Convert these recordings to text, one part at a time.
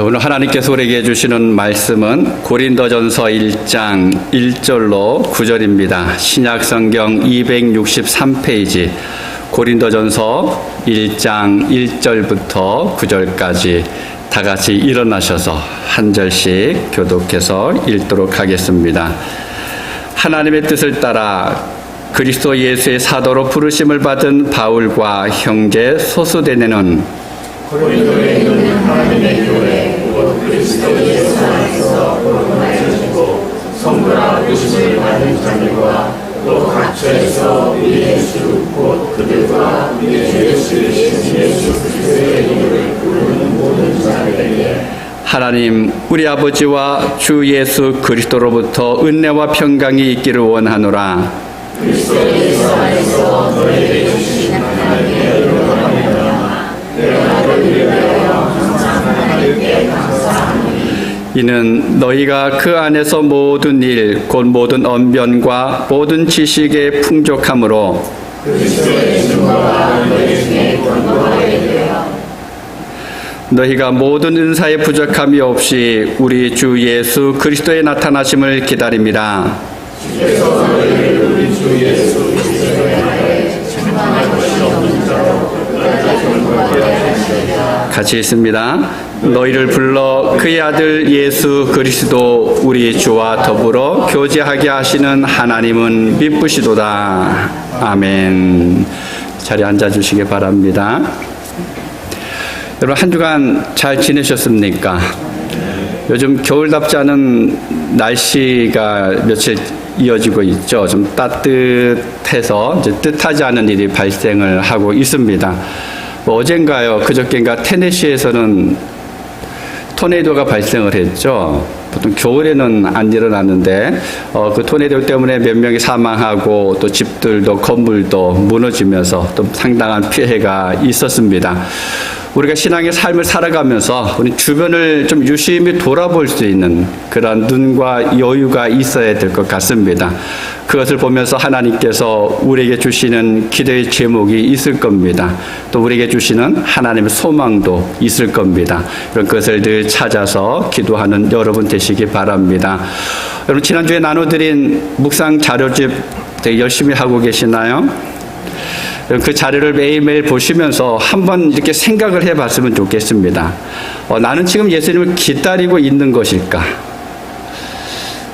오늘 하나님께서 우리에게 주시는 말씀은 고린도전서 1장 1절로 9절입니다. 신약성경 263페이지 고린도전서 1장 1절부터 9절까지 다 같이 일어나셔서 한 절씩 교독해서 읽도록 하겠습니다. 하나님의 뜻을 따라 그리스도 예수의 사도로 부르심을 받은 바울과 형제 소수대네는 고린도에 있는 하나님의 교회 곧 그리스도 예수 안에서 거듭나시고 성도라 부르심을 받은 자들과 또 각처에서 우리 예수 곧 그들과 우리 예수 그리스도의 이름을 부르는 모든 자들에게 하나님 우리 아버지와 주 예수 그리스도로부터 은혜와 평강이 있기를 원하노라. 그리스도 예수 안에서 너희에게 주신 하나님의 은혜와 내가 너희를 위하여 항상 하나님께 감사하노니 이는 너희가 그 안에서 모든 일 곧 모든 언변과 모든 지식에 풍족함으로 그리스도의 증거가 너희 중에 권고하게 되어 너희가 모든 은사에 부족함이 없이 우리 주 예수 그리스도의 나타나심을 기다립니다. 주께서 너희를 우리 주 예수 그리스도의 나라에 충만할 것이 없는 자로 끝까지 존귀하게 하시리라. 같이 있습니다. 너희를 불러 그의 아들 예수 그리스도 우리 주와 더불어 교제하게 하시는 하나님은 미쁘시도다. 아멘. 자리에 앉아주시기 바랍니다. 여러분 한 주간 잘 지내셨습니까? 요즘 겨울답지 않은 날씨가 며칠 이어지고 있죠. 좀 따뜻해서 이제 뜻하지 않은 일이 발생을 하고 있습니다. 어젠가요, 그저께인가 테네시에서는 토네이도가 발생을 했죠. 보통 겨울에는 안 일어나는데 그 토네이도 때문에 몇 명이 사망하고 또 집들도 건물도 무너지면서 또 상당한 피해가 있었습니다. 우리가 신앙의 삶을 살아가면서 우리 주변을 좀 유심히 돌아볼 수 있는 그런 눈과 여유가 있어야 될 것 같습니다. 그것을 보면서 하나님께서 우리에게 주시는 기도의 제목이 있을 겁니다. 또 우리에게 주시는 하나님의 소망도 있을 겁니다. 그런 것을 늘 찾아서 기도하는 여러분 되시기 바랍니다. 여러분 지난주에 나눠드린 묵상 자료집 되게 열심히 하고 계시나요? 그 자료를 매일매일 보시면서 한번 이렇게 생각을 해봤으면 좋겠습니다. 나는 지금 예수님을 기다리고 있는 것일까?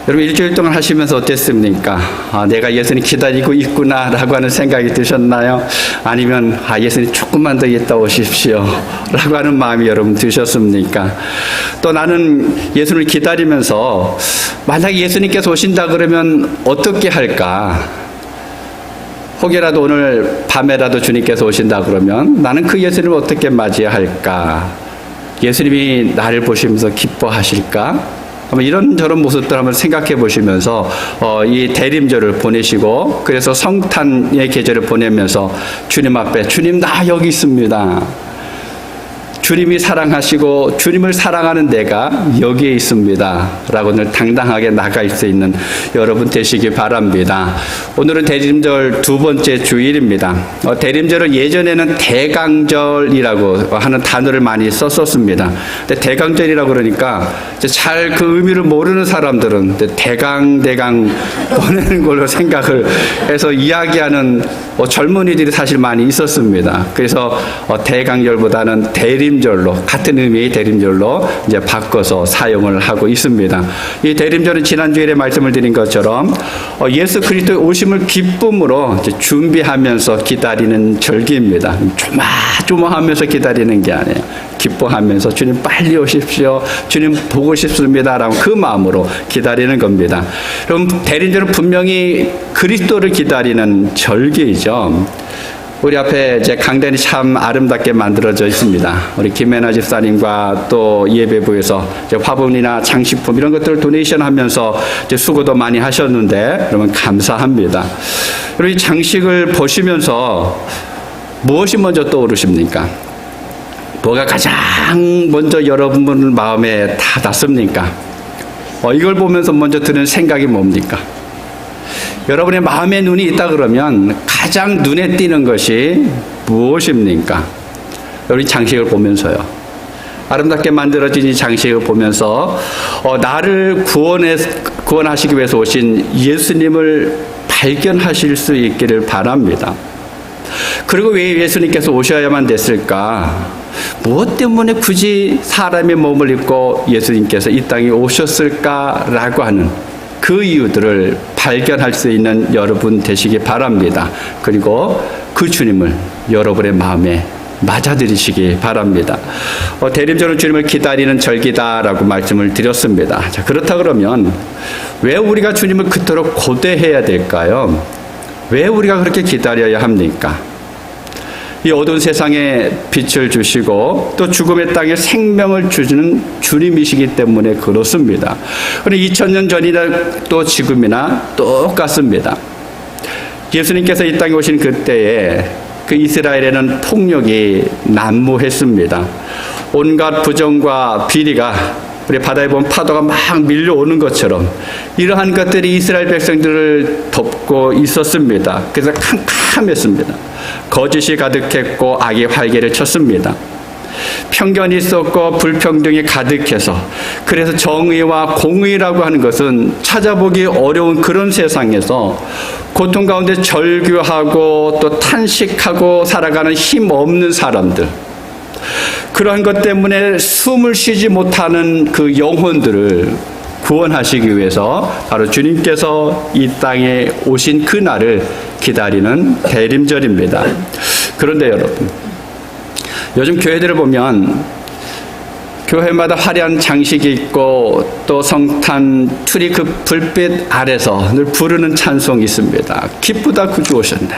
여러분 일주일 동안 하시면서 어땠습니까? 내가 예수님 기다리고 있구나 라고 하는 생각이 드셨나요? 아니면 예수님 조금만 더 있다 오십시오 라고 하는 마음이 여러분 드셨습니까? 또 나는 예수님을 기다리면서 만약에 예수님께서 오신다 그러면 어떻게 할까? 혹여라도 오늘 밤에라도 주님께서 오신다 그러면 나는 그 예수님을 어떻게 맞이할까? 예수님이 나를 보시면서 기뻐하실까? 이런저런 모습들 한번 생각해 보시면서 이 대림절을 보내시고 그래서 성탄의 계절을 보내면서 주님 앞에 주님 나 여기 있습니다. 주님이 사랑하시고 주님을 사랑하는 내가 여기에 있습니다 라고 늘 당당하게 나갈 수 있는 여러분 되시기 바랍니다. 오늘은 대림절 두 번째 주일입니다. 대림절은 예전에는 대강절이라고 하는 단어를 많이 썼었습니다. 근데 대강절이라고 그러니까 잘 그 의미를 모르는 사람들은 대강 보내는 걸로 생각을 해서 이야기하는 젊은이들이 사실 많이 있었습니다. 그래서 대강절보다는 대림절로 같은 의미의 대림절로 이제 바꿔서 사용을 하고 있습니다. 이 대림절은 지난주일에 말씀을 드린 것처럼 예수 그리스도의 오심을 기쁨으로 이제 준비하면서 기다리는 절기입니다. 조마조마하면서 기다리는 게 아니에요. 기뻐하면서 주님 빨리 오십시오. 주님 보고 싶습니다. 라고 그 마음으로 기다리는 겁니다. 그럼 대림절은 분명히 그리스도를 기다리는 절기이죠. 우리 앞에 이제 강단이 참 아름답게 만들어져 있습니다. 우리 김혜나 집사님과 또 예배부에서 이제 화분이나 장식품 이런 것들을 도네이션 하면서 이제 수고도 많이 하셨는데 여러분 감사합니다. 그리고 이 장식을 보시면서 무엇이 먼저 떠오르십니까? 뭐가 가장 먼저 여러분 마음에 다 닿습니까? 이걸 보면서 먼저 드는 생각이 뭡니까? 여러분의 마음의 눈이 있다 그러면 가장 눈에 띄는 것이 무엇입니까? 우리 장식을 보면서요. 아름답게 만들어진 이 장식을 보면서 나를 구원하시기 위해서 오신 예수님을 발견하실 수 있기를 바랍니다. 그리고 왜 예수님께서 오셔야만 됐을까? 무엇 때문에 굳이 사람의 몸을 입고 예수님께서 이 땅에 오셨을까라고 하는 그 이유들을 발견할 수 있는 여러분 되시기 바랍니다. 그리고 그 주님을 여러분의 마음에 맞아들이시기 바랍니다. 대림절은 주님을 기다리는 절기다라고 말씀을 드렸습니다. 자, 그렇다 그러면 왜 우리가 주님을 그토록 고대해야 될까요? 왜 우리가 그렇게 기다려야 합니까? 이 어두운 세상에 빛을 주시고 또 죽음의 땅에 생명을 주시는 주님이시기 때문에 그렇습니다. 그런데 2000년 전이나 또 지금이나 똑같습니다. 예수님께서 이 땅에 오신 그때에 그 이스라엘에는 폭력이 난무했습니다. 온갖 부정과 비리가 우리 바다에 보면 파도가 막 밀려오는 것처럼 이러한 것들이 이스라엘 백성들을 덮고 있었습니다. 그래서 캄캄했습니다. 거짓이 가득했고 악이 활개를 쳤습니다. 편견이 있었고 불평등이 가득해서 그래서 정의와 공의라고 하는 것은 찾아보기 어려운 그런 세상에서 고통 가운데 절규하고 또 탄식하고 살아가는 힘 없는 사람들, 그러한 것 때문에 숨을 쉬지 못하는 그 영혼들을 구원하시기 위해서 바로 주님께서 이 땅에 오신 그날을 기다리는 대림절입니다. 그런데 여러분, 요즘 교회들을 보면 교회마다 화려한 장식이 있고 또 성탄 트리 그 불빛 아래서 늘 부르는 찬송이 있습니다. 기쁘다 구주 오셨네.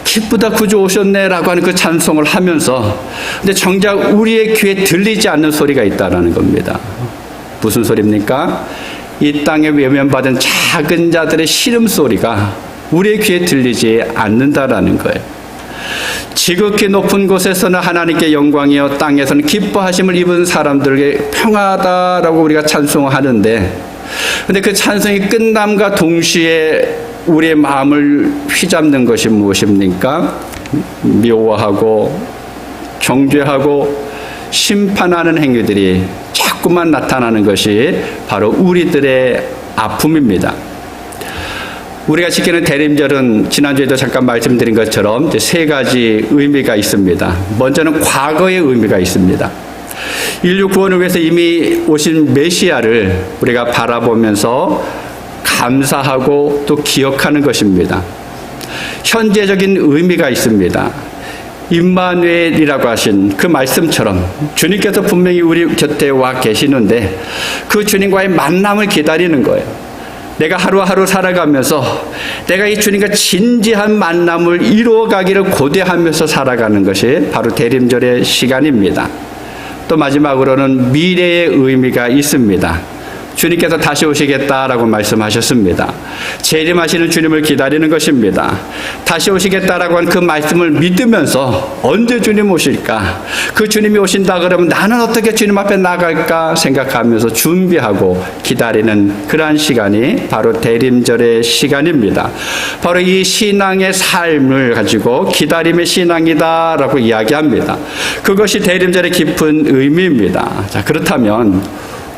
기쁘다 구주 오셨네라고 하는 그 찬송을 하면서 근데 정작 우리의 귀에 들리지 않는 소리가 있다라는 겁니다. 무슨 소리입니까? 이 땅에 외면받은 작은 자들의 시름소리가 우리의 귀에 들리지 않는다라는 거예요. 지극히 높은 곳에서는 하나님께 영광이요 땅에서는 기뻐하심을 입은 사람들에게 평화다라고 우리가 찬송하는데, 근데 그 찬송이 끝남과 동시에 우리의 마음을 휘잡는 것이 무엇입니까? 미워하고 정죄하고 심판하는 행위들이 자꾸만 나타나는 것이 바로 우리들의 아픔입니다. 우리가 지키는 대림절은 지난주에도 잠깐 말씀드린 것처럼 이제 세 가지 의미가 있습니다. 먼저는 과거의 의미가 있습니다. 인류 구원을 위해서 이미 오신 메시아를 우리가 바라보면서 감사하고 또 기억하는 것입니다. 현재적인 의미가 있습니다. 임마누엘이라고 하신 그 말씀처럼 주님께서 분명히 우리 곁에 와 계시는데 그 주님과의 만남을 기다리는 거예요. 내가 하루하루 살아가면서 내가 이 주님과 진지한 만남을 이루어가기를 고대하면서 살아가는 것이 바로 대림절의 시간입니다. 또 마지막으로는 미래의 의미가 있습니다. 주님께서 다시 오시겠다라고 말씀하셨습니다. 재림하시는 주님을 기다리는 것입니다. 다시 오시겠다라고 한 그 말씀을 믿으면서 언제 주님 오실까? 그 주님이 오신다 그러면 나는 어떻게 주님 앞에 나갈까 생각하면서 준비하고 기다리는 그러한 시간이 바로 대림절의 시간입니다. 바로 이 신앙의 삶을 가지고 기다림의 신앙이다라고 이야기합니다. 그것이 대림절의 깊은 의미입니다. 자, 그렇다면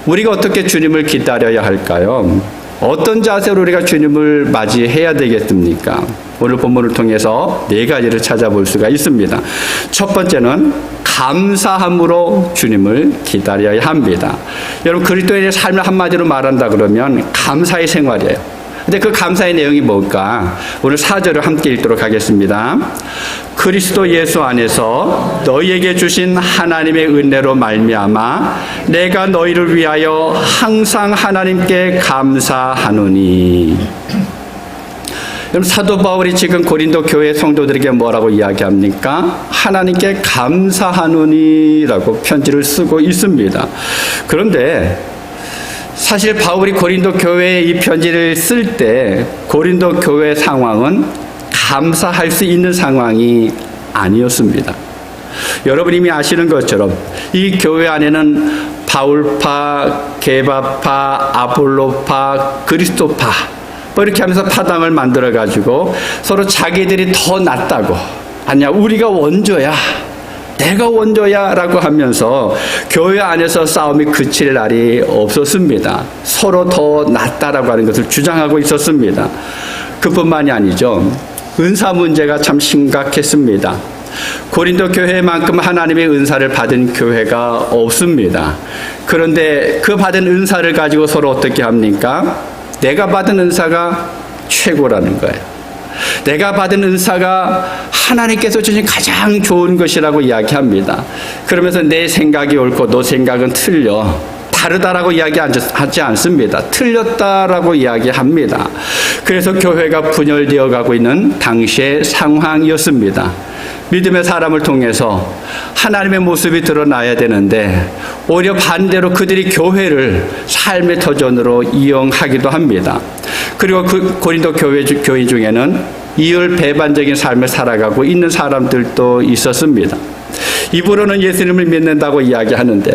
우리가 어떻게 주님을 기다려야 할까요? 어떤 자세로 우리가 주님을 맞이해야 되겠습니까? 오늘 본문을 통해서 네 가지를 찾아볼 수가 있습니다. 첫 번째는 감사함으로 주님을 기다려야 합니다. 여러분, 그리스도인의 삶을 한마디로 말한다 그러면 감사의 생활이에요. 근데 그 감사의 내용이 뭘까? 오늘 4절을 함께 읽도록 하겠습니다. 그리스도 예수 안에서 너희에게 주신 하나님의 은혜로 말미암아 내가 너희를 위하여 항상 하나님께 감사하노니. 여러분, 사도 바울이 지금 고린도 교회 성도들에게 뭐라고 이야기합니까? 하나님께 감사하노니라고 편지를 쓰고 있습니다. 그런데 사실 바울이 고린도 교회에 이 편지를 쓸 때 고린도 교회 상황은 감사할 수 있는 상황이 아니었습니다. 여러분 이미 아시는 것처럼 이 교회 안에는 바울파, 게바파, 아볼로파, 그리스도파 이렇게 하면서 파당을 만들어가지고 서로 자기들이 더 낫다고, 아니야 우리가 원조야, 내가 원조야 라고 하면서 교회 안에서 싸움이 그칠 날이 없었습니다. 서로 더 낫다라고 하는 것을 주장하고 있었습니다. 그뿐만이 아니죠. 은사 문제가 참 심각했습니다. 고린도 교회만큼 하나님의 은사를 받은 교회가 없습니다. 그런데 그 받은 은사를 가지고 서로 어떻게 합니까? 내가 받은 은사가 최고라는 거예요. 내가 받은 은사가 하나님께서 주신 가장 좋은 것이라고 이야기합니다. 그러면서 내 생각이 옳고 너 생각은 틀려. 다르다라고 이야기하지 않습니다. 틀렸다라고 이야기합니다. 그래서 교회가 분열되어 가고 있는 당시의 상황이었습니다. 믿음의 사람을 통해서 하나님의 모습이 드러나야 되는데 오히려 반대로 그들이 교회를 삶의 터전으로 이용하기도 합니다. 그리고 그 고린도 교인 중에는 이율배반적인 삶을 살아가고 있는 사람들도 있었습니다. 입으로는 예수님을 믿는다고 이야기하는데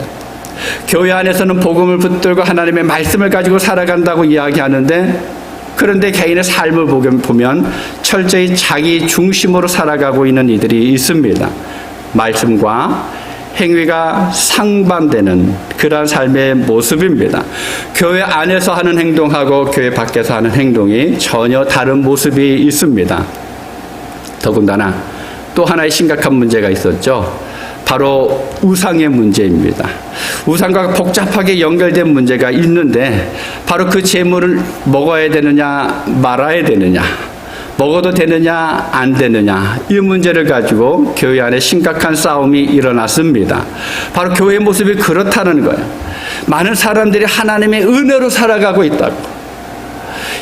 교회 안에서는 복음을 붙들고 하나님의 말씀을 가지고 살아간다고 이야기하는데 그런데 개인의 삶을 보면 철저히 자기 중심으로 살아가고 있는 이들이 있습니다. 말씀과 행위가 상반되는 그러한 삶의 모습입니다. 교회 안에서 하는 행동하고 교회 밖에서 하는 행동이 전혀 다른 모습이 있습니다. 더군다나 또 하나의 심각한 문제가 있었죠. 바로 우상의 문제입니다. 우상과 복잡하게 연결된 문제가 있는데 바로 그 재물을 먹어야 되느냐 말아야 되느냐 먹어도 되느냐 안 되느냐 이 문제를 가지고 교회 안에 심각한 싸움이 일어났습니다. 바로 교회의 모습이 그렇다는 거예요. 많은 사람들이 하나님의 은혜로 살아가고 있다고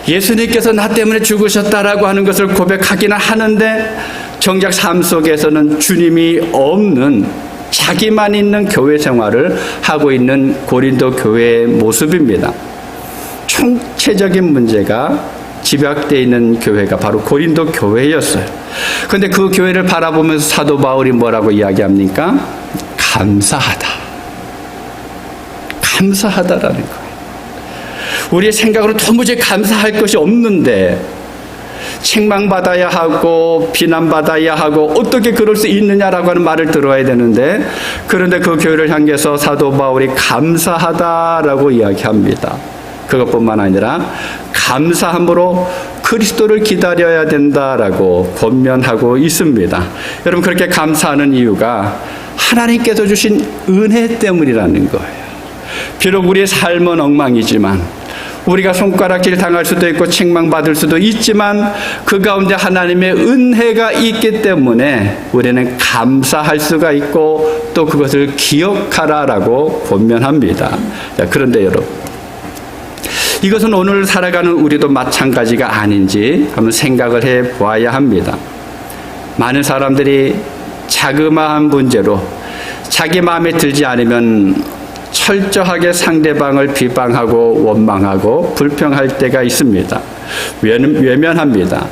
예수님께서 나 때문에 죽으셨다라고 하는 것을 고백하기는 하는데 정작 삶 속에서는 주님이 없는 자기만 있는 교회 생활을 하고 있는 고린도 교회의 모습입니다. 총체적인 문제가 집약되어 있는 교회가 바로 고린도 교회였어요. 그런데 그 교회를 바라보면서 사도 바울이 뭐라고 이야기합니까? 감사하다. 감사하다라는 거예요. 우리의 생각으로 도무지 감사할 것이 없는데 책망받아야 하고 비난받아야 하고 어떻게 그럴 수 있느냐라고 하는 말을 들어야 되는데 그런데 그 교회를 향해서 사도 바울이 감사하다라고 이야기합니다. 그것뿐만 아니라 감사함으로 그리스도를 기다려야 된다라고 권면하고 있습니다. 여러분 그렇게 감사하는 이유가 하나님께서 주신 은혜 때문이라는 거예요. 비록 우리의 삶은 엉망이지만 우리가 손가락질 당할 수도 있고 책망받을 수도 있지만 그 가운데 하나님의 은혜가 있기 때문에 우리는 감사할 수가 있고 또 그것을 기억하라라고 권면합니다. 자, 그런데 여러분 이것은 오늘 살아가는 우리도 마찬가지가 아닌지 한번 생각을 해보아야 합니다. 많은 사람들이 자그마한 문제로 자기 마음에 들지 않으면 철저하게 상대방을 비방하고 원망하고 불평할 때가 있습니다. 외면합니다.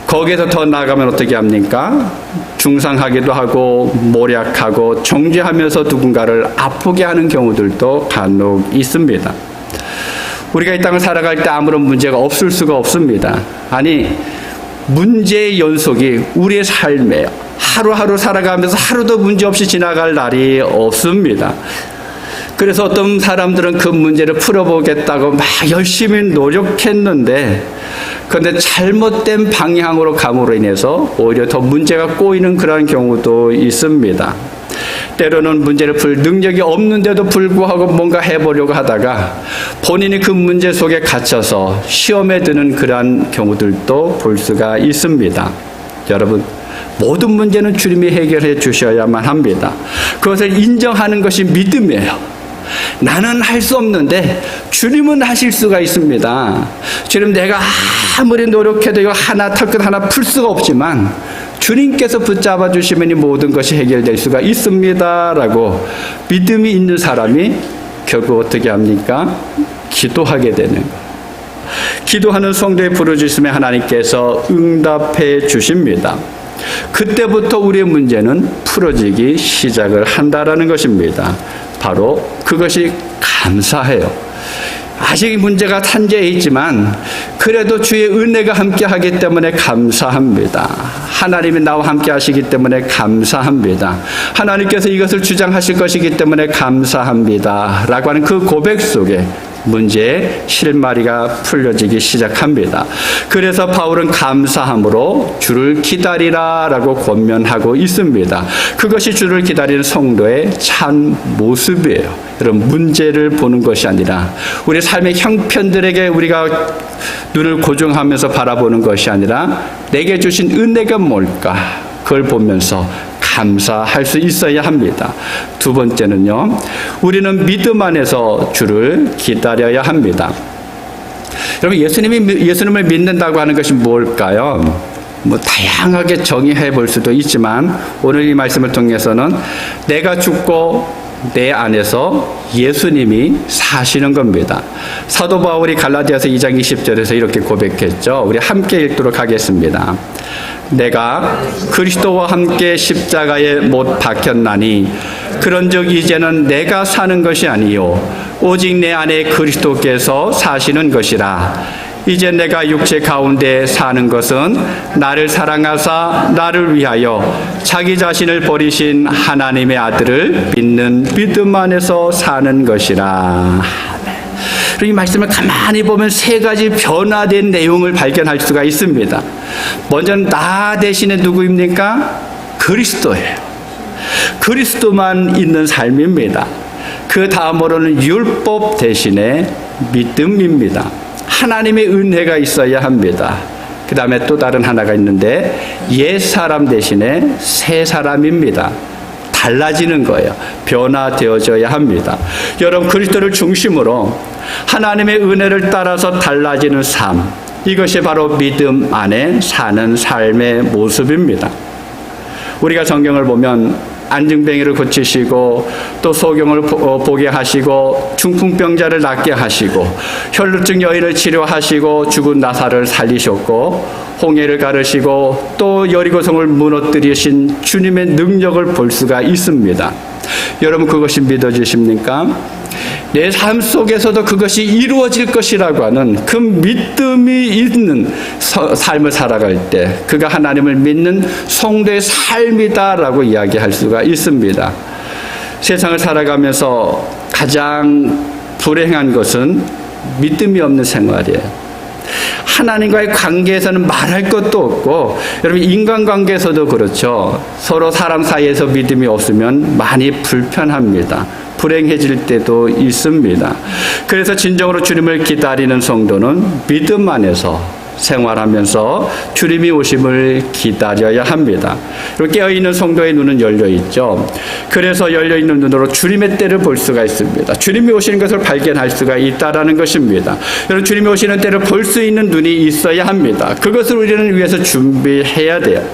거기에서 더 나아가면 어떻게 합니까? 중상하기도 하고 모략하고 정죄하면서 누군가를 아프게 하는 경우들도 간혹 있습니다. 우리가 이 땅을 살아갈 때 아무런 문제가 없을 수가 없습니다. 아니 문제의 연속이 우리의 삶에 하루하루 살아가면서 하루도 문제없이 지나갈 날이 없습니다. 그래서 어떤 사람들은 그 문제를 풀어보겠다고 막 열심히 노력했는데 그런데 잘못된 방향으로 감으로 인해서 오히려 더 문제가 꼬이는 그런 경우도 있습니다. 때로는 문제를 풀 능력이 없는데도 불구하고 뭔가 해보려고 하다가 본인이 그 문제 속에 갇혀서 시험에 드는 그러한 경우들도 볼 수가 있습니다. 여러분 모든 문제는 주님이 해결해 주셔야만 합니다. 그것을 인정하는 것이 믿음이에요. 나는 할 수 없는데 주님은 하실 수가 있습니다. 주님 내가 아무리 노력해도 이거 털끝 하나 풀 수가 없지만 주님께서 붙잡아 주시면 이 모든 것이 해결될 수가 있습니다 라고 믿음이 있는 사람이 결국 어떻게 합니까? 기도하게 되는 거예요. 기도하는 성도의 부르짖음에 하나님께서 응답해 주십니다. 그때부터 우리의 문제는 풀어지기 시작을 한다라는 것입니다. 바로 그것이 감사해요. 아직 문제가 산재해 있지만 그래도 주의 은혜가 함께하기 때문에 감사합니다. 하나님이 나와 함께 하시기 때문에 감사합니다. 하나님께서 이것을 주장하실 것이기 때문에 감사합니다. 라고 하는 그 고백 속에 문제의 실마리가 풀려지기 시작합니다. 그래서 바울은 감사함으로 주를 기다리라 라고 권면하고 있습니다. 그것이 주를 기다리는 성도의 참 모습이에요. 여러분, 문제를 보는 것이 아니라 우리 삶의 형편들에게 우리가 눈을 고정하면서 바라보는 것이 아니라 내게 주신 은혜가 뭘까? 그걸 보면서 감사할 수 있어야 합니다. 두 번째는요, 우리는 믿음 안에서 주를 기다려야 합니다. 여러분, 예수님을 믿는다고 하는 것이 뭘까요? 다양하게 정의해 볼 수도 있지만 오늘 이 말씀을 통해서는 내가 죽고 내 안에서 예수님이 사시는 겁니다. 사도 바울이 갈라디아서 2장 20절에서 이렇게 고백했죠. 우리 함께 읽도록 하겠습니다. 내가 그리스도와 함께 십자가에 못 박혔나니 그런즉 이제는 내가 사는 것이 아니요 오직 내 안에 그리스도께서 사시는 것이라. 이제 내가 육체 가운데 사는 것은 나를 사랑하사 나를 위하여 자기 자신을 버리신 하나님의 아들을 믿는 믿음 안에서 사는 것이라. 이 말씀을 가만히 보면 세 가지 변화된 내용을 발견할 수가 있습니다. 먼저는 나 대신에 누구입니까? 그리스도예요. 그리스도만 있는 삶입니다. 그 다음으로는 율법 대신에 믿음입니다. 하나님의 은혜가 있어야 합니다. 그 다음에 또 다른 하나가 있는데 옛 사람 대신에 새 사람입니다. 달라지는 거예요. 변화되어져야 합니다. 여러분, 그리스도를 중심으로 하나님의 은혜를 따라서 달라지는 삶, 이것이 바로 믿음 안에 사는 삶의 모습입니다. 우리가 성경을 보면 안증뱅이를 고치시고 또 소경을 보게 하시고 중풍병자를 낫게 하시고 혈루증 여인을 치료하시고 죽은 나사를 살리셨고 홍해를 가르시고 또 여리고성을 무너뜨리신 주님의 능력을 볼 수가 있습니다. 여러분, 그것이 믿어지십니까? 내 삶 속에서도 그것이 이루어질 것이라고 하는 그 믿음이 있는 삶을 살아갈 때 그가 하나님을 믿는 성도의 삶이다라고 이야기할 수가 있습니다. 세상을 살아가면서 가장 불행한 것은 믿음이 없는 생활이에요. 하나님과의 관계에서는 말할 것도 없고, 여러분, 인간관계에서도 그렇죠. 서로 사람 사이에서 믿음이 없으면 많이 불편합니다. 불행해질 때도 있습니다. 그래서 진정으로 주님을 기다리는 성도는 믿음 안에서 생활하면서 주님이 오심을 기다려야 합니다. 깨어있는 성도의 눈은 열려있죠. 그래서 열려있는 눈으로 주님의 때를 볼 수가 있습니다. 주님이 오시는 것을 발견할 수가 있다라는 것입니다. 여러분, 주님이 오시는 때를 볼 수 있는 눈이 있어야 합니다. 그것을 우리는 위해서 준비해야 돼요.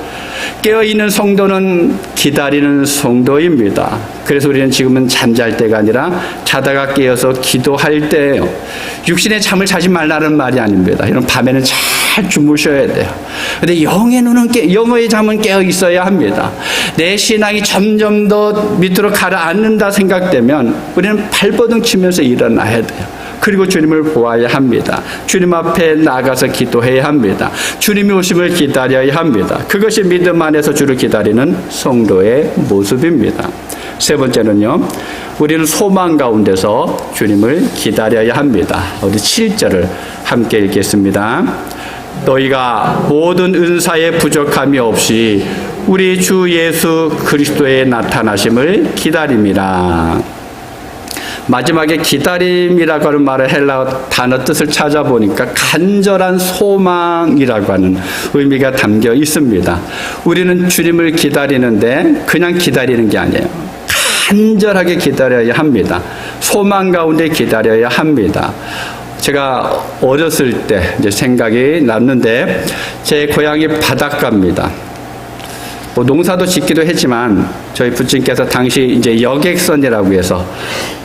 깨어있는 성도는 기다리는 성도입니다. 그래서 우리는 지금은 잠잘 때가 아니라 자다가 깨어서 기도할 때예요. 육신의 잠을 자지 말라는 말이 아닙니다. 이런 밤에는 잘 주무셔야 돼요. 근데 영의 잠은 깨어 있어야 합니다. 내 신앙이 점점 더 밑으로 가라앉는다 생각되면 우리는 발버둥 치면서 일어나야 돼요. 그리고 주님을 보아야 합니다. 주님 앞에 나가서 기도해야 합니다. 주님이 오심을 기다려야 합니다. 그것이 믿음 안에서 주를 기다리는 성도의 모습입니다. 세 번째는요, 우리는 소망 가운데서 주님을 기다려야 합니다. 우리 7절을 함께 읽겠습니다. 너희가 모든 은사에 부족함이 없이 우리 주 예수 그리스도의 나타나심을 기다림이라. 마지막에 기다림이라고 하는 말의 헬라어 단어 뜻을 찾아보니까 간절한 소망이라고 하는 의미가 담겨 있습니다. 우리는 주님을 기다리는데 그냥 기다리는 게 아니에요. 간절하게 기다려야 합니다. 소망 가운데 기다려야 합니다. 제가 어렸을 때 이제 생각이 났는데 제 고향이 바닷가입니다. 뭐 농사도 짓기도 했지만 저희 부친께서 당시 이제 여객선이라고 해서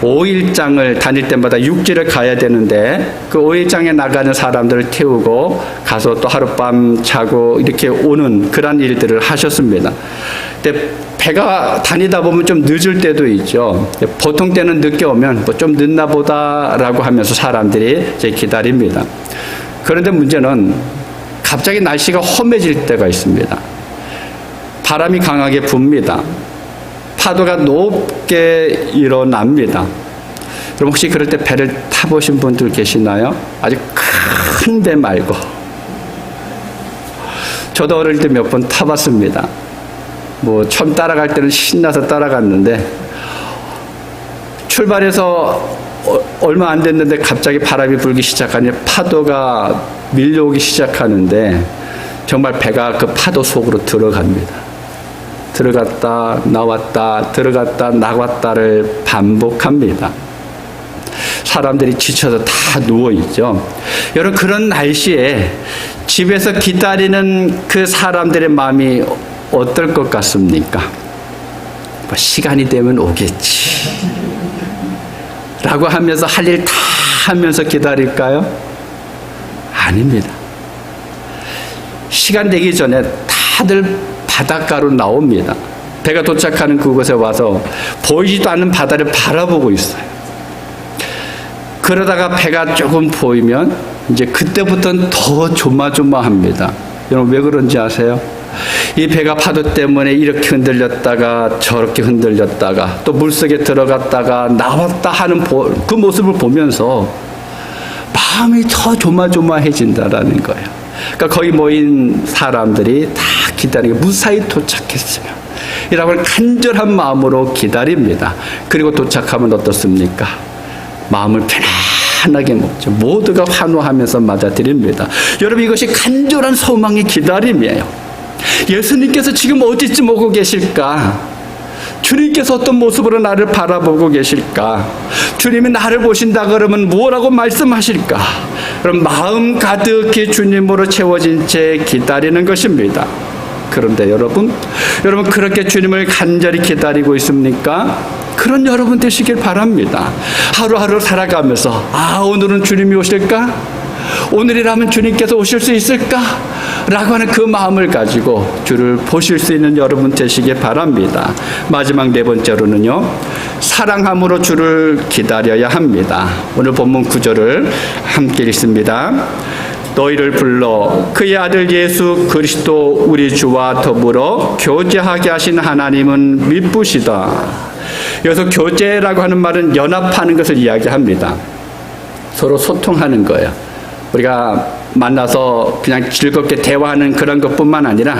5일장을 다닐 때마다 육지를 가야 되는데 그 5일장에 나가는 사람들을 태우고 가서 또 하룻밤 자고 이렇게 오는 그런 일들을 하셨습니다. 근데 배가 다니다 보면 좀 늦을 때도 있죠. 보통 때는 늦게 오면 뭐 좀 늦나 보다라고 하면서 사람들이 이제 기다립니다. 그런데 문제는 갑자기 날씨가 험해질 때가 있습니다. 바람이 강하게 붑니다. 파도가 높게 일어납니다. 그럼 혹시 그럴 때 배를 타보신 분들 계시나요? 아주 큰 배 말고. 저도 어릴 때 몇 번 타봤습니다. 뭐 처음 따라갈 때는 신나서 따라갔는데 출발해서 얼마 안 됐는데 갑자기 바람이 불기 시작하니 파도가 밀려오기 시작하는데 정말 배가 그 파도 속으로 들어갑니다. 들어갔다 나왔다 들어갔다 나왔다를 반복합니다. 사람들이 지쳐서 다 누워있죠. 여러분 그런 날씨에 집에서 기다리는 그 사람들의 마음이 어떨 것 같습니까? 뭐 시간이 되면 오겠지 라고 하면서 할 일 다 하면서 기다릴까요? 아닙니다. 시간 되기 전에 다들 바닷가로 나옵니다. 배가 도착하는 그곳에 와서 보이지도 않는 바다를 바라보고 있어요. 그러다가 배가 조금 보이면 이제 그때부터는 더 조마조마합니다. 여러분 왜 그런지 아세요? 이 배가 파도 때문에 이렇게 흔들렸다가 저렇게 흔들렸다가 또 물속에 들어갔다가 나왔다 하는 그 모습을 보면서 마음이 더 조마조마해진다라는 거예요. 그러니까 거기 모인 사람들이 다 기다리고 무사히 도착했으면 이라고 간절한 마음으로 기다립니다. 그리고 도착하면 어떻습니까? 마음을 편안하게 먹죠. 모두가 환호하면서 맞아들입니다. 여러분 이것이 간절한 소망의 기다림이에요. 예수님께서 지금 어디쯤 오고 계실까? 주님께서 어떤 모습으로 나를 바라보고 계실까? 주님이 나를 보신다 그러면 뭐라고 말씀하실까? 그럼 마음 가득히 주님으로 채워진 채 기다리는 것입니다. 그런데 여러분 그렇게 주님을 간절히 기다리고 있습니까? 그런 여러분 되시길 바랍니다. 하루하루 살아가면서 오늘은 주님이 오실까? 오늘이라면 주님께서 오실 수 있을까? 라고 하는 그 마음을 가지고 주를 보실 수 있는 여러분 되시길 바랍니다. 마지막 네 번째로는요, 사랑함으로 주를 기다려야 합니다. 오늘 본문 9절을 함께 읽습니다. 너희를 불러 그의 아들 예수 그리스도 우리 주와 더불어 교제하게 하신 하나님은 미쁘시다. 여기서 교제라고 하는 말은 연합하는 것을 이야기합니다. 서로 소통하는 거예요. 우리가 만나서 그냥 즐겁게 대화하는 그런 것뿐만 아니라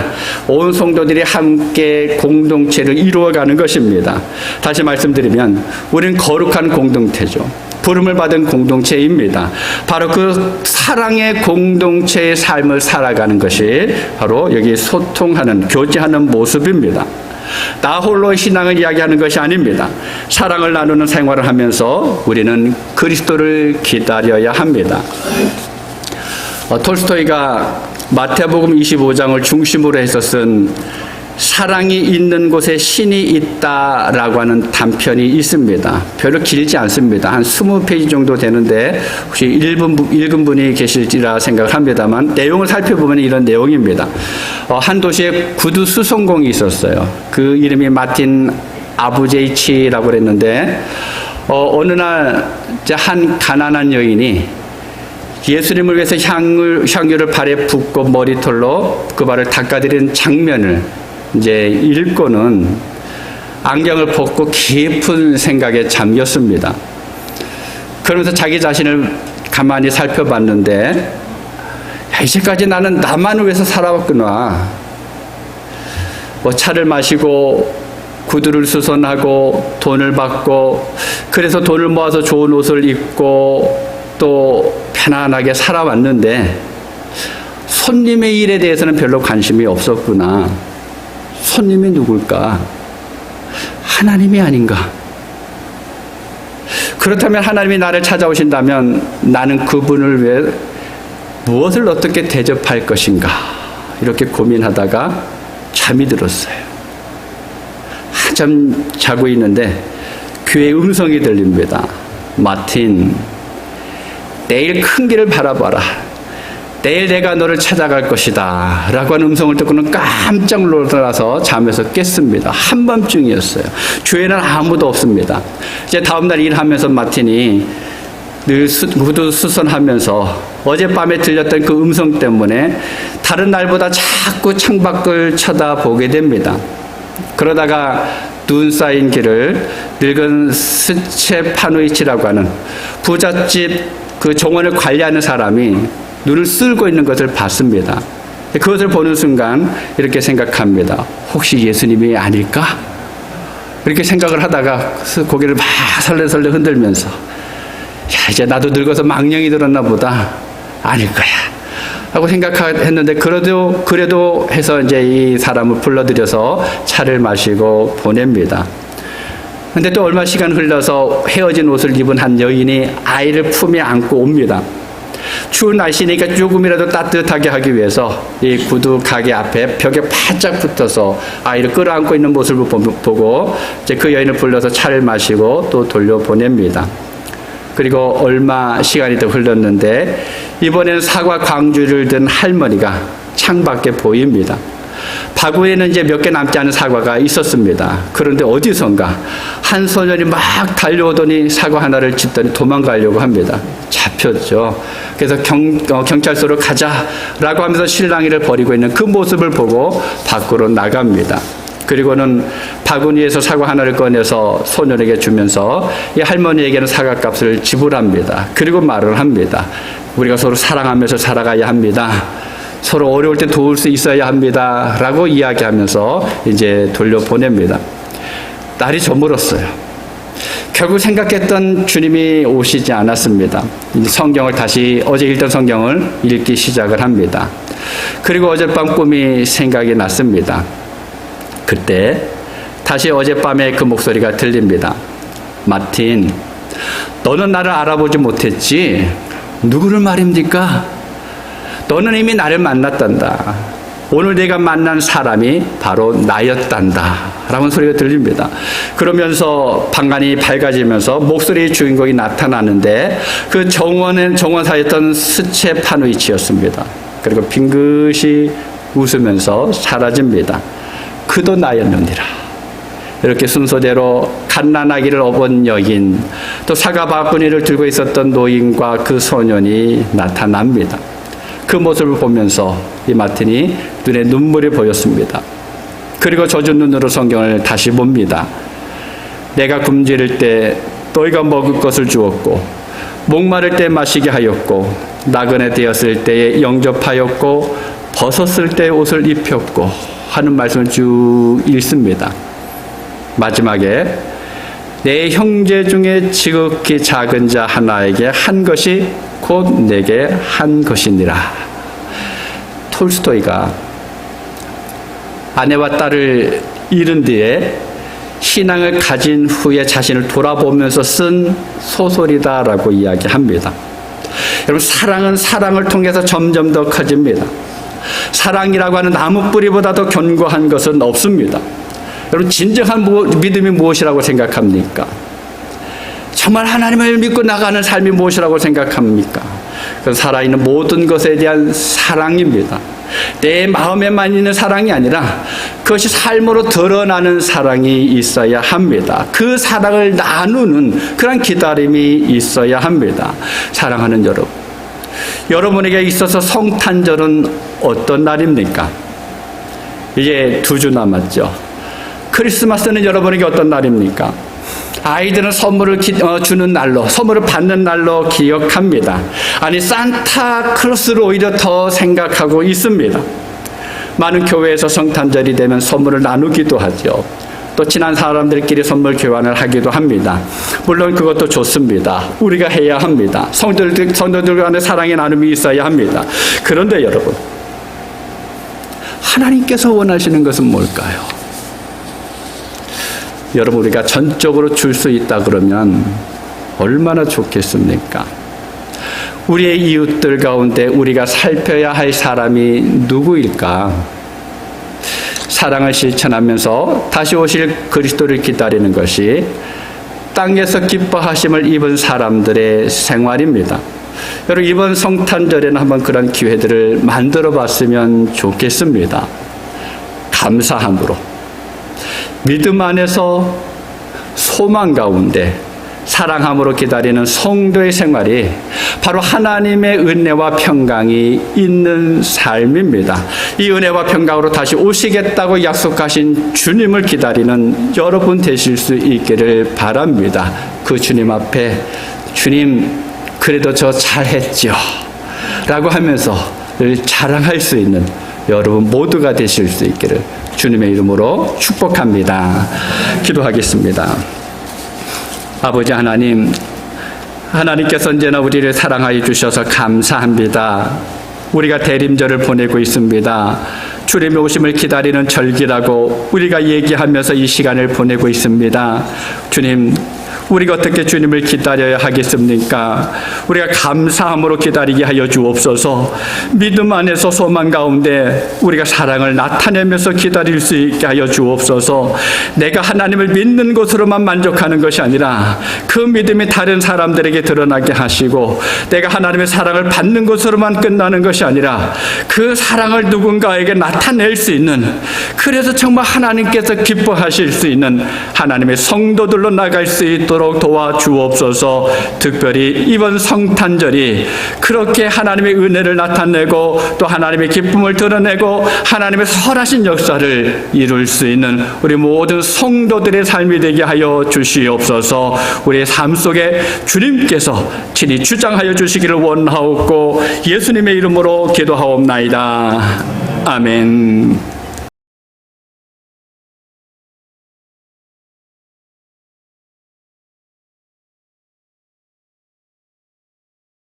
온 성도들이 함께 공동체를 이루어가는 것입니다. 다시 말씀드리면 우리는 거룩한 공동체죠. 부름을 받은 공동체입니다. 바로 그 사랑의 공동체의 삶을 살아가는 것이 바로 여기 소통하는, 교제하는 모습입니다. 나 홀로의 신앙을 이야기하는 것이 아닙니다. 사랑을 나누는 생활을 하면서 우리는 그리스도를 기다려야 합니다. 톨스토이가 마태복음 25장을 중심으로 해서 쓴 사랑이 있는 곳에 신이 있다라고 하는 단편이 있습니다. 별로 길지 않습니다. 한 20페이지 정도 되는데 혹시 읽은 분이 계실지라 생각을 합니다만 내용을 살펴보면 이런 내용입니다. 한 도시에 구두 수송공이 있었어요. 그 이름이 마틴 아부제이치라고 그랬는데 어느 날 한 가난한 여인이 예수님을 위해서 향유를 발에 붓고 머리털로 그 발을 닦아드리는 장면을 이제 읽고는 안경을 벗고 깊은 생각에 잠겼습니다. 그러면서 자기 자신을 가만히 살펴봤는데 이제까지 나는 나만을 위해서 살아왔구나. 차를 마시고 구두를 수선하고 돈을 받고 그래서 돈을 모아서 좋은 옷을 입고 또 편안하게 살아왔는데 손님의 일에 대해서는 별로 관심이 없었구나. 손님이 누굴까? 하나님이 아닌가? 그렇다면 하나님이 나를 찾아오신다면 나는 그분을 위해 무엇을 어떻게 대접할 것인가? 이렇게 고민하다가 잠이 들었어요. 한참 자고 있는데 귀에 음성이 들립니다. 마틴, 내일 큰 길을 바라봐라. 내일 내가 너를 찾아갈 것이다 라고 하는 음성을 듣고는 깜짝 놀라서 잠에서 깼습니다. 한밤중이었어요. 주위에는 아무도 없습니다. 이제 다음날 일하면서 마틴이 늘 구두수선하면서 어젯밤에 들렸던 그 음성 때문에 다른 날보다 자꾸 창밖을 쳐다보게 됩니다. 그러다가 눈 쌓인 길을 늙은 스체파노이치라고 하는 부잣집 그 정원을 관리하는 사람이 눈을 쓸고 있는 것을 봤습니다. 그것을 보는 순간 이렇게 생각합니다. 혹시 예수님이 아닐까? 이렇게 생각을 하다가 고개를 막 설레설레 흔들면서 야, 이제 나도 늙어서 망령이 들었나 보다. 아닐 거야 하고 생각했는데 그래도 해서 이제 이 사람을 불러들여서 차를 마시고 보냅니다. 근데 또 얼마 시간 흘러서 헤어진 옷을 입은 한 여인이 아이를 품에 안고 옵니다. 추운 날씨니까 조금이라도 따뜻하게 하기 위해서 이 구두 가게 앞에 벽에 바짝 붙어서 아이를 끌어안고 있는 모습을 보고 이제 그 여인을 불러서 차를 마시고 또 돌려보냅니다. 그리고 얼마 시간이 더 흘렀는데 이번에는 사과 광주를 든 할머니가 창밖에 보입니다. 바구니에는 이제 몇 개 남지 않은 사과가 있었습니다. 그런데 어디선가 한 소년이 막 달려오더니 사과 하나를 짚더니 도망가려고 합니다. 잡혔죠. 그래서 경찰서로 가자라고 하면서 실랑이를 벌이고 있는 그 모습을 보고 밖으로 나갑니다. 그리고는 바구니에서 사과 하나를 꺼내서 소년에게 주면서 이 할머니에게는 사과값을 지불합니다. 그리고 말을 합니다. 우리가 서로 사랑하면서 살아가야 합니다. 서로 어려울 때 도울 수 있어야 합니다. 라고 이야기하면서 이제 돌려보냅니다. 날이 저물었어요. 결국 생각했던 주님이 오시지 않았습니다. 성경을 다시 어제 읽던 성경을 읽기 시작을 합니다. 그리고 어젯밤 꿈이 생각이 났습니다. 그때 다시 어젯밤에 그 목소리가 들립니다. 마틴, 너는 나를 알아보지 못했지? 누구를 말입니까? 너는 이미 나를 만났단다. 오늘 내가 만난 사람이 바로 나였단다. 라는 소리가 들립니다. 그러면서 방안이 밝아지면서 목소리의 주인공이 나타나는데 그 정원사였던 스체파노이치였습니다. 그리고 빙긋이 웃으면서 사라집니다. 그도 나였느니라. 이렇게 순서대로 갓난아기를 업은 여인, 또 사과 바구니를 들고 있었던 노인과 그 소년이 나타납니다. 그 모습을 보면서 이 마틴이 눈에 눈물이 보였습니다. 그리고 젖은 눈으로 성경을 다시 봅니다. 내가 굶주릴 때 너희가 먹을 것을 주었고 목마를 때 마시게 하였고 나그네 되었을 때에 영접하였고 벗었을 때 옷을 입혔고 하는 말씀을 쭉 읽습니다. 마지막에 내 형제 중에 지극히 작은 자 하나에게 한 것이 곧 내게 한 것이니라. 톨스토이가 아내와 딸을 잃은 뒤에 신앙을 가진 후에 자신을 돌아보면서 쓴 소설이다라고 이야기합니다. 여러분, 사랑은 사랑을 통해서 점점 더 커집니다. 사랑이라고 하는 나무 뿌리보다 더 견고한 것은 없습니다. 여러분, 진정한 믿음이 무엇이라고 생각합니까? 정말 하나님을 믿고 나가는 삶이 무엇이라고 생각합니까? 그건 살아있는 모든 것에 대한 사랑입니다. 내 마음에만 있는 사랑이 아니라 그것이 삶으로 드러나는 사랑이 있어야 합니다. 그 사랑을 나누는 그런 기다림이 있어야 합니다. 사랑하는 여러분, 여러분에게 있어서 성탄절은 어떤 날입니까? 이제 2주 남았죠. 크리스마스는 여러분에게 어떤 날입니까? 아이들은 선물을 주는 날로, 선물을 받는 날로 기억합니다. 아니, 산타클로스를 오히려 더 생각하고 있습니다. 많은 교회에서 성탄절이 되면 선물을 나누기도 하죠. 또 친한 사람들끼리 선물 교환을 하기도 합니다. 물론 그것도 좋습니다. 우리가 해야 합니다. 성도들 간의 사랑의 나눔이 있어야 합니다. 그런데 여러분, 하나님께서 원하시는 것은 뭘까요? 여러분, 우리가 전적으로 줄 수 있다 그러면 얼마나 좋겠습니까? 우리의 이웃들 가운데 우리가 살펴야 할 사람이 누구일까? 사랑을 실천하면서 다시 오실 그리스도를 기다리는 것이 땅에서 기뻐하심을 입은 사람들의 생활입니다. 여러분, 이번 성탄절에는 한번 그런 기회들을 만들어 봤으면 좋겠습니다. 감사함으로, 믿음 안에서 소망 가운데 사랑함으로 기다리는 성도의 생활이 바로 하나님의 은혜와 평강이 있는 삶입니다. 이 은혜와 평강으로 다시 오시겠다고 약속하신 주님을 기다리는 여러분 되실 수 있기를 바랍니다. 그 주님 앞에 주님 그래도 저 잘했죠 라고 하면서 늘 자랑할 수 있는 여러분 모두가 되실 수 있기를 주님의 이름으로 축복합니다. 기도하겠습니다. 아버지 하나님, 하나님께서 언제나 우리를 사랑하여 주셔서 감사합니다. 우리가 대림절을 보내고 있습니다. 주님의 오심을 기다리는 절기라고 우리가 얘기하면서 이 시간을 보내고 있습니다. 주님, 우리가 어떻게 주님을 기다려야 하겠습니까? 우리가 감사함으로 기다리게 하여 주옵소서. 믿음 안에서 소망 가운데 우리가 사랑을 나타내면서 기다릴 수 있게 하여 주옵소서. 내가 하나님을 믿는 것으로만 만족하는 것이 아니라 그 믿음이 다른 사람들에게 드러나게 하시고, 내가 하나님의 사랑을 받는 것으로만 끝나는 것이 아니라 그 사랑을 누군가에게 나타낼 수 있는, 그래서 정말 하나님께서 기뻐하실 수 있는 하나님의 성도들로 나갈 수 있도록 도와주옵소서. 특별히 이번 성탄절이 그렇게 하나님의 은혜를 나타내고 또 하나님의 기쁨을 드러내고 하나님의 선하신 역사를 이룰 수 있는 우리 모든 성도들의 삶이 되게 하여 주시옵소서. 우리의 삶 속에 주님께서 친히 주장하여 주시기를 원하옵고 예수님의 이름으로 기도하옵나이다. 아멘.